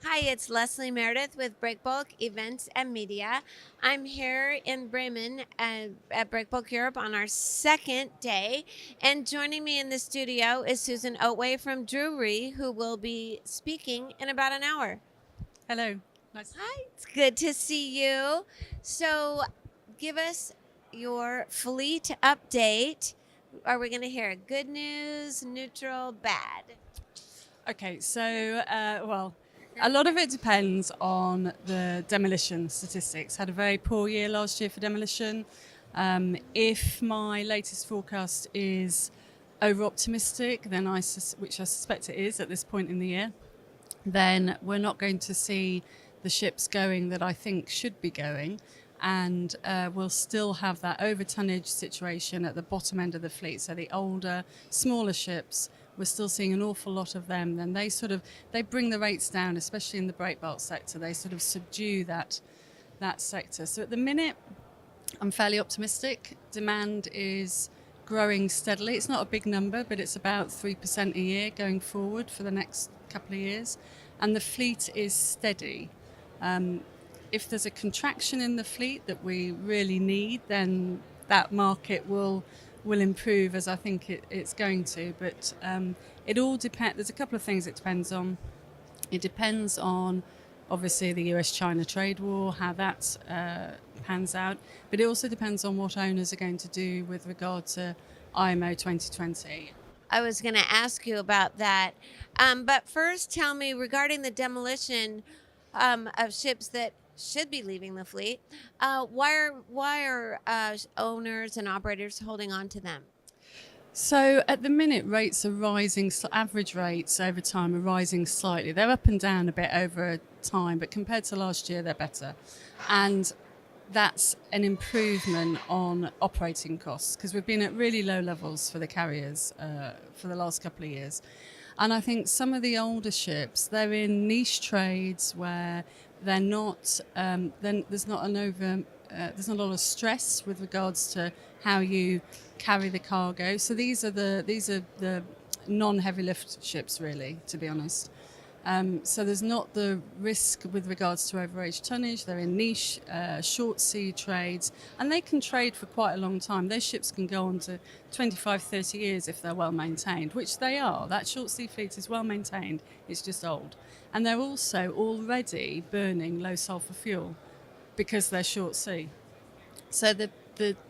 Hi, it's Leslie Meredith with Breakbulk Events and Media. I'm here in Bremen at Breakbulk Europe on our second day. And joining me in the studio is Susan Oatway from Drewry, who will be speaking in about an hour. Hello. Nice. Hi, it's good to see you. So, give us your fleet update. Are we going to hear good news, neutral, bad? Okay, well, a lot of it depends on the demolition statistics. Had a very poor year last year for demolition. If my latest forecast is over optimistic, then which I suspect it is at this point in the year, then we're not going to see the ships going that I think should be going. And we'll still have that over tonnage situation at the bottom end of the fleet. So the older, smaller ships, we're still seeing an awful lot of them. Then they bring the rates down, especially in the breakbulk sector. They sort of subdue that sector. So at the minute, I'm fairly optimistic. Demand is growing steadily. It's not a big number, but it's about 3% a year going forward for the next couple of years. And the fleet is steady. If there's a contraction in the fleet that we really need, then that market will improve, as I think it's going to. But it all depends. There's a couple of things it depends on. It depends on, obviously, the US-China trade war, how that pans out. But it also depends on what owners are going to do with regard to IMO 2020. I was going to ask you about that. But first, tell me regarding the demolition of ships that should be leaving the fleet. Why are owners and operators holding on to them? So at the minute, rates are rising. Average rates over time are rising slightly. They're up and down a bit over time, but compared to last year, they're better. And that's an improvement on operating costs because we've been at really low levels for the carriers for the last couple of years. And I think some of the older ships, they're in niche trades where they're not. Then there's not there's not a lot of stress with regards to how you carry the cargo. So these are the non-heavy lift ships, really, to be honest. So there's not the risk with regards to overage tonnage. They're in niche, short sea trades, and they can trade for quite a long time. Those ships can go on to 25, 30 years if they're well maintained, which they are. That short sea fleet is well maintained. It's just old. And they're also already burning low sulfur fuel because they're short sea. So the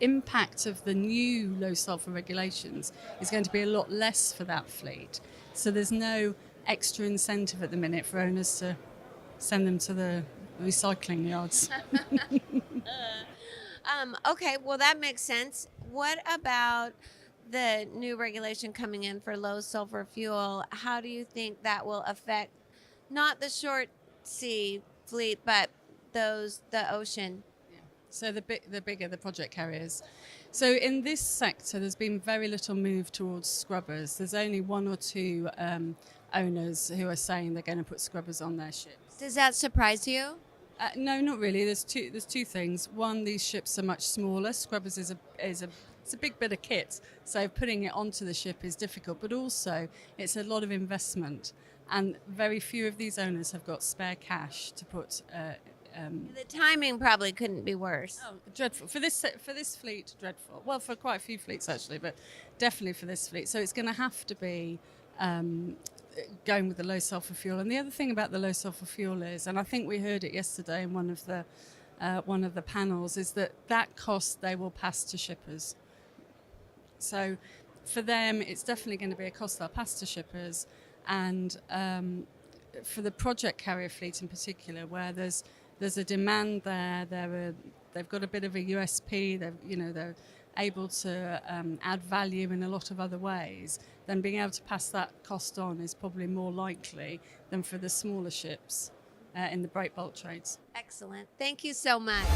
impact of the new low sulfur regulations is going to be a lot less for that fleet. So there's no extra incentive at the minute for owners to send them to the recycling yards. Okay, well, that makes sense. What about the new regulation coming in for low sulfur fuel? How do you think that will affect not the short sea fleet, but the ocean? So the bigger the project carriers. So in this sector, there's been very little move towards scrubbers. There's only one or two owners who are saying they're going to put scrubbers on their ships. Does that surprise you? No, not really. There's two things. One, these ships are much smaller. Scrubbers is a big bit of kit, so putting it onto the ship is difficult. But also, it's a lot of investment, and very few of these owners have got spare cash to put. The timing probably couldn't be worse. Oh, dreadful for this fleet. Dreadful. Well, for quite a few fleets actually, but definitely for this fleet. So it's going to have to be going with the low sulfur fuel. And the other thing about the low sulfur fuel is, and I think we heard it yesterday in one of the panels, is that cost they will pass to shippers. So for them, it's definitely going to be a cost they'll pass to shippers, and for the project carrier fleet in particular, where there's a demand there. They've got a bit of a USP. They're able to add value in a lot of other ways. Then being able to pass that cost on is probably more likely than for the smaller ships in the breakbulk trades. Excellent. Thank you so much.